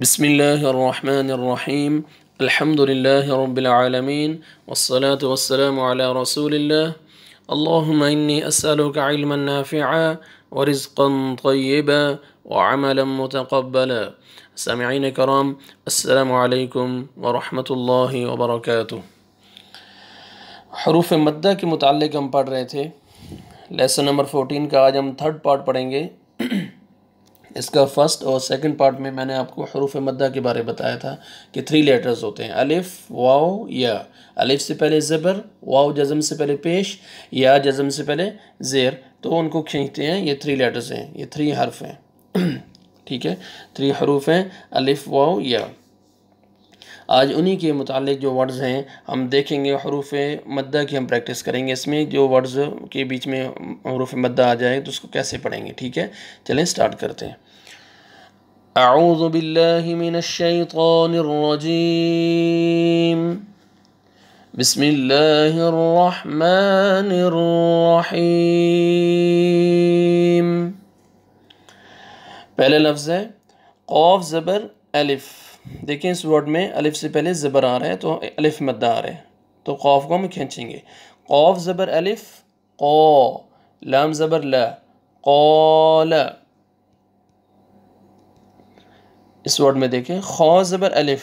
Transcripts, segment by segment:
بسم اللہ الرحمن الرحیم الحمد للہ رب العالمین والصلاة والسلام علی رسول اللہ اللہم انی اسألک علما نافعا ورزقا طیبا وعملا متقبلا. سامعین کرام، السلام علیکم ورحمۃ اللہ وبرکاتہ. حروف مدہ کے متعلق ہم پڑھ رہے تھے. لیسن نمبر 14 کا آج ہم تھرڈ پارٹ پڑھیں گے. اس کا فرسٹ اور سیکنڈ پارٹ میں نے آپ کو حروف مدہ کے بارے بتایا تھا کہ 3 لیٹرز ہوتے ہیں: الف، واو، یا. الف سے پہلے زبر، واو جزم سے پہلے پیش، یا جزم سے پہلے زیر، تو ان کو کھینچتے ہیں. یہ 3 لیٹرز ہیں، یہ 3 حرف ہیں. ٹھیک ہے، 3 حروف ہیں: الف، واو، یا. آج انہی کے متعلق جو ورڈز ہیں ہم دیکھیں گے. حروف مدہ کی ہم پریکٹس کریں گے. اس میں جو ورڈز کے بیچ میں حروف مدہ آ جائے تو اس کو کیسے پڑھیں گے. ٹھیک ہے، چلیں سٹارٹ کرتے ہیں. اعوذ باللہ من الشیطان الرجیم. بسم اللہ الرحمن الرحیم. پہلے لفظ ہے قاف زبر الف. دیکھیں اس ورڈ میں الف سے پہلے زبر آ رہا ہے تو الف مدہ آ رہا ہے، تو قاف کو ہم کھینچیں گے. قاف زبر الف قا. لام زبر لا قال. اس ورڈ میں دیکھیں خا زبر الف،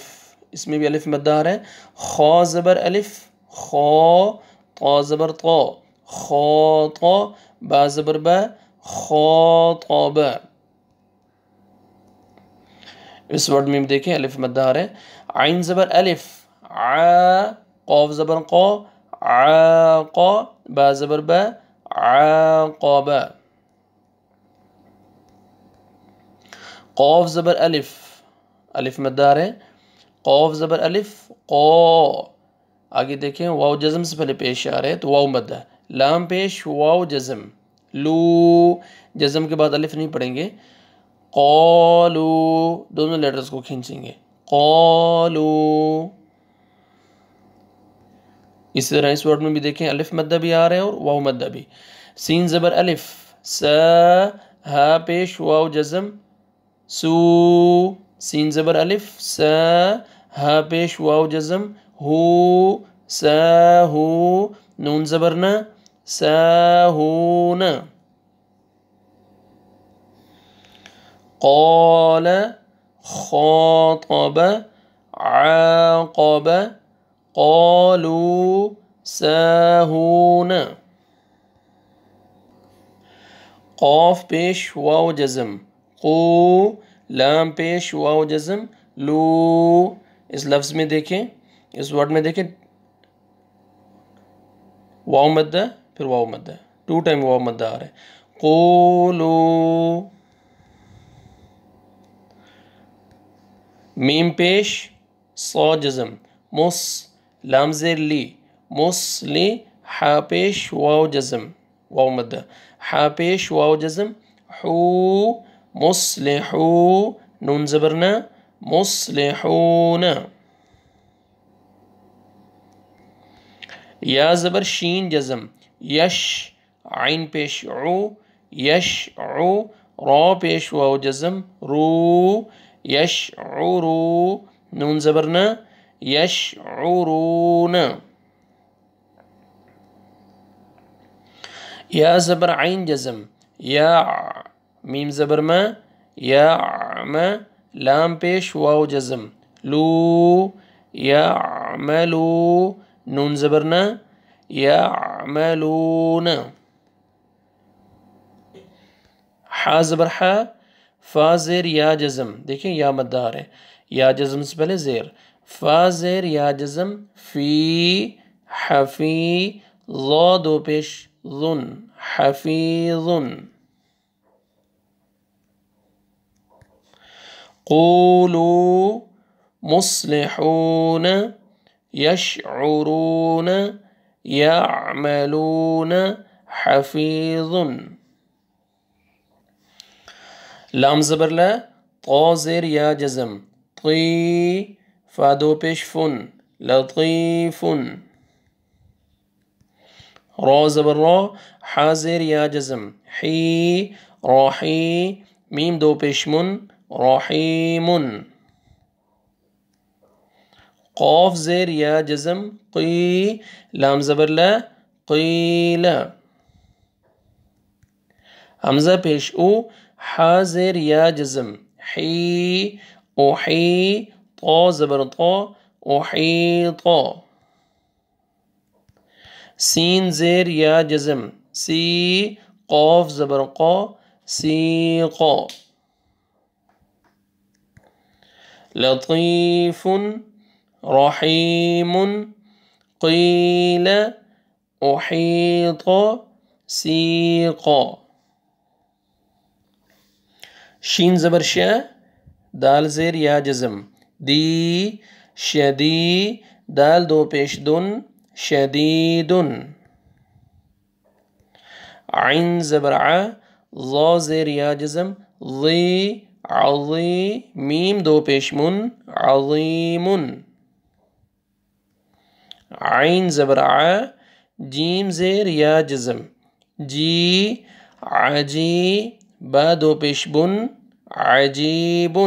اس میں بھی الف مدہ آ رہا ہے. خا زبر الف خا. طا زبر طا خاطا. با زبر با خاطب. اس ورڈ میں بھی دیکھیں الف مدہ آ رہا ہے. عین زبر الف ع. قاف زبر قا عاقا. با زبر با عاقبا. قاف زبر الف، الف مدہ آ رہا ہے. قاف زبر الف قا. آگے دیکھیں واو جزم سے پہلے پیش آ رہا ہے تو واو مدہ. لام پیش واو جزم. لو جزم کے بعد الف نہیں پڑھیں گے. قالو دونوں لیٹرز کو کھینچیں گے. قالو. اس طرح اس ورڈ میں بھی دیکھیں الف مدہ بھی آ رہا ہے اور واو مدہ بھی. سین زبر الف سا. ہا پیش واو جزم سو. سین زبر الف سا. ہا پیش واو جزم ہو سا ہو. نون زبر نا سا ہون. قال خاطب عاقب قالوا ساهون. قاف پیش واو جزم قو. لام پیش واو جزم لو. اس لفظ میں دیکھیں، اس ورڈ میں دیکھیں واو مدہ پھر واو مدہ، 2 ٹائم واو مدہ آ رہا ہے. قولو. میم پیش صا جزم مس. لام زیر لی مسلی. حا پیش واو جزم واو مدہ. حا پیش واو جزم حو مصلحو. نون زبرنا مصلحون. یا زبر شین جزم یش. عین پیش عو یشعو. را پیش واو جزم رو یشعرو. نون زبرنا یشعرون. یا زبر عین جزم یا. میم زبر ما یعم. لام پیش واو جزم لو یعملو. نون زبرنا یعملون. حا زبر حا. فا زیر یا جزم. دیکھیں یا مدہ آ رہے ہیں، یا جزم سے پہلے زیر. فا زیر یا جزم فی حفی. ضا دو پیش ظن حفیظن. قولوا مصلحون یشعرون یعملون حفیظن. لام زبر لا. طا زیر یا جزم طی. فا دو پیش فن لطیفن. را زبر را. حا زیر یا جزم حی راحی. میم دو پیش من رحیم. قاف زیر یا جزم قی لام زبر لا قیل حمزہ پیش او حا زیر یا جزم حی احی طا زبر طا احیط سین زیر یا جزم سی قاف زبر قا سیق لطیف رحیم قیل احیط سیق شین زبر شا دال زیر یا جزم دی شدی دال دو پیش دن شدیدن عین زبر ع ظا زیر یا جزم ضی عظی میم دو پیش من عظیم عین زبر ع جیم زیر یا جزم جی عجی با دو پیش بن عجیب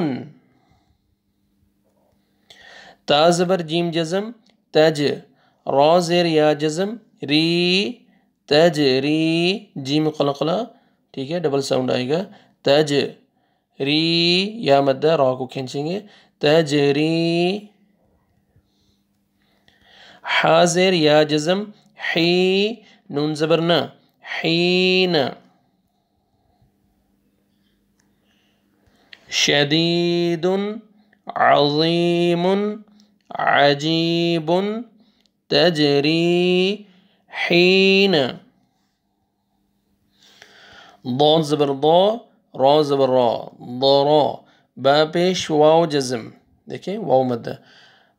تا زبر جیم جزم تج را زیر یا جزم ری تج ری جیم قلقلہ ٹھیک ہے ڈبل ساؤنڈ آئے گا تج ری یا مدہ را کو کھینچیں گے تجری حا زیر یا جزم حی نون زبر نا حین شدید عظیم عجیب تجری حین ضاد زبر ضا را زبر را ضرا با پیش واو جزم دیکھیں واو مدہ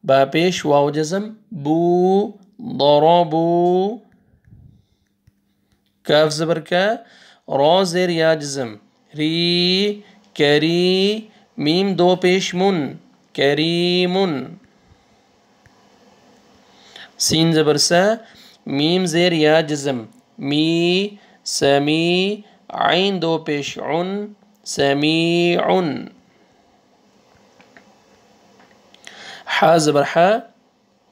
با پیش واو جزم بو ضربو کاف زبر کا را زیر یا جزم ری کری میم دو پیش من کریم سین زبر سا میم زیر یا جزم می سمی عین دو پیش عن سمیع حا زبر حا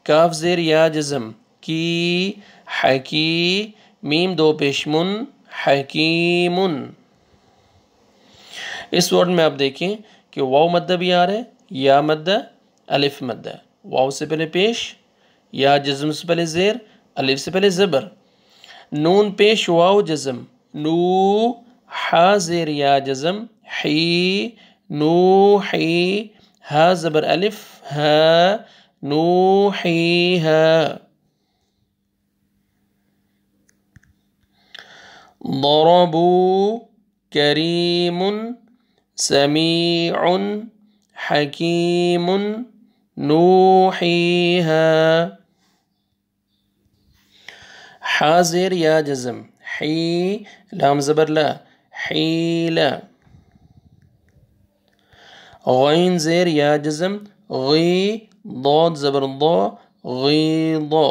کاف زیر یا جزم کی حکی میم دو پیش من حکیم اس ورڈ میں آپ دیکھیں کہ واو مدہ بھی آ رہا ہے یا مدہ الف مدہ واو سے پہلے پیش یا جزم سے پہلے زیر الف سے پہلے زبر نون پیش واو جزم نو حا زیر یا جزم حی نو حی ہا زبر الف ہا نو حی ہا ضربو کریم سمیع حکیم نوحیہا حا زیر یا جزم حی لام زبر لا حیلا غین زیر یا جزم غی ضاد زبر ضا غیضا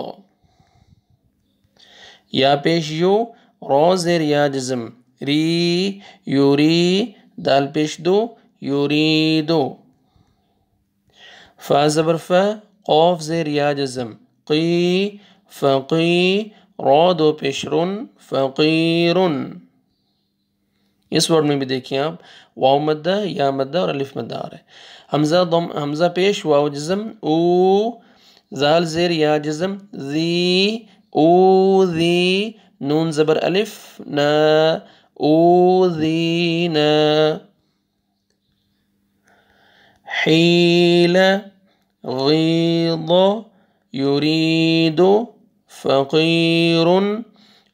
یا پیش یو را زیر یا جزم ری یوری دال پیش دو یوریدو فا زبر فا قاف زیر یا جزم قی فقی را دو پیش رن فقیرن اس ورڈ میں بھی دیکھیں آپ واو مدہ یا مدہ اور الف مدہ آ رہا ہے حمزہ پیش واو جزم او زال زیر یا جزم زی او زی نون زبر الف نا او زی نا حیل غیض یرید فقیر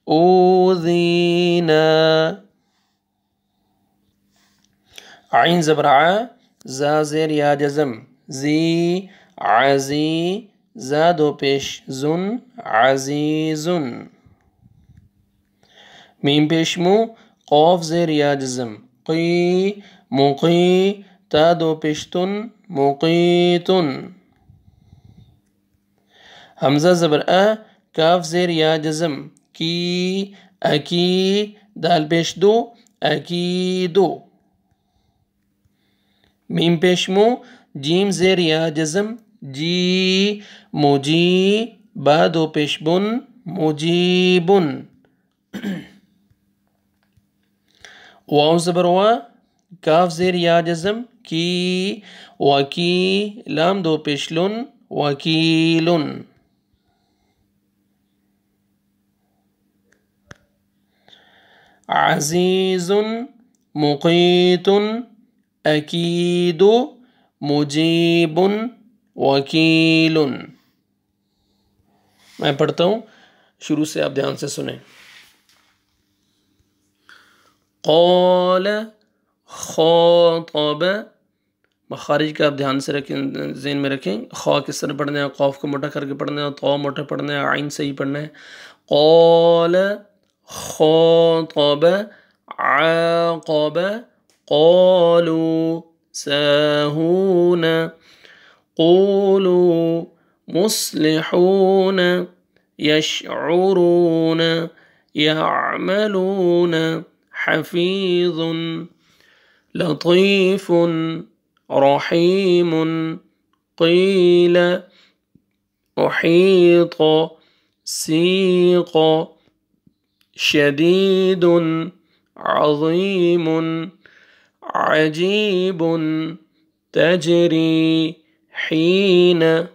اوذینا عین زبر ع زا زیر یا جزم زی عزی زا دو پیش زن عزیزن میم پیش مو قاف زیر یا جزم قی مقی تا دو پیش تن مقیتن حمزہ زبر ا کاف زیر یا جزم کی اکی دال پیش دو اکیدو میم پیش مو جیم زیر یا جزم جی مجی با دو پیش بن مجیبن واو زبر وا کاف زیر یا جزم کی وکی لام دو پیش لن وکیلن عزیز مقیت اکید مجیب وکیل میں پڑھتا ہوں شروع سے آپ دھیان سے سنیں قال خاطب مخارج کا آپ دھیان سے رکھیں ذہن میں رکھیں خا کس طرح پڑھنا ہے قاف کو موٹا کر کے پڑھنا ہے طا موٹا پڑھنا ہے عین صحیح پڑھنا ہے قال خاطب عاقب قالوا ساهون قولوا مصلحون يشعرون يعملون حفيظ لطيف رحيم قيل أحيط سيق شديد عظيم عجيب تجري حين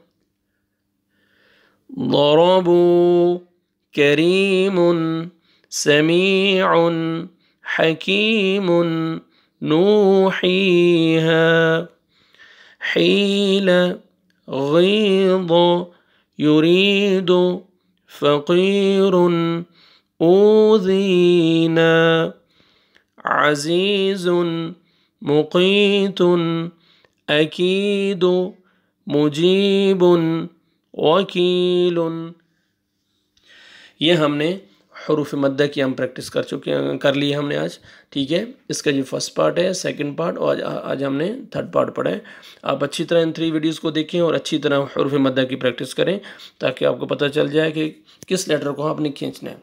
ضربوا كريم سميع حكيم نوحيها حيل غيظ يريد فقير أوذينا عزيز مقيت أكيد مجيب وکیل یہ ہم نے حروف مدہ کی ہم پریکٹس کر لی ہم نے آج ٹھیک ہے اس کا جو فرسٹ پارٹ ہے سیکنڈ پارٹ اور آج ہم نے تھرڈ پارٹ پڑھا ہے آپ اچھی طرح ان 3 ویڈیوز کو دیکھیں اور اچھی طرح حروف مدہ کی پریکٹس کریں تاکہ آپ کو پتہ چل جائے کہ کس لیٹر کو آپ نے کھینچنا ہے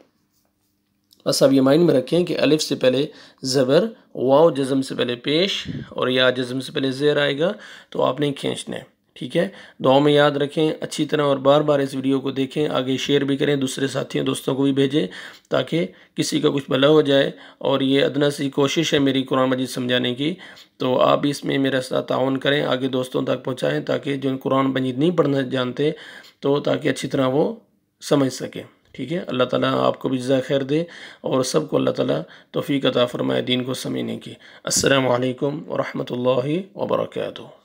بس آپ یہ مائنڈ میں رکھیں کہ الف سے پہلے زبر واو جزم سے پہلے پیش اور یا جزم سے پہلے زیر آئے گا تو آپ نے کھینچنا ہے ٹھیک ہے دعاؤں میں یاد رکھیں اچھی طرح اور بار بار اس ویڈیو کو دیکھیں آگے شیئر بھی کریں دوسرے ساتھیوں دوستوں کو بھی بھیجیں تاکہ کسی کا کچھ بھلا ہو جائے اور یہ ادنا سی کوشش ہے میری قرآن مجید سمجھانے کی تو آپ بھی اس میں میرے ساتھ تعاون کریں آگے دوستوں تک پہنچائیں تاکہ جو قرآن مجید نہیں پڑھنا جانتے تو تاکہ اچھی طرح وہ سمجھ سکیں ٹھیک ہے اللہ تعالیٰ آپ کو بھی جزائے خیر دے اور سب کو اللہ تعالیٰ توفیق عطا فرمائے دین کو سمجھنے کی السلام علیکم ورحمۃ اللہ وبرکاتہ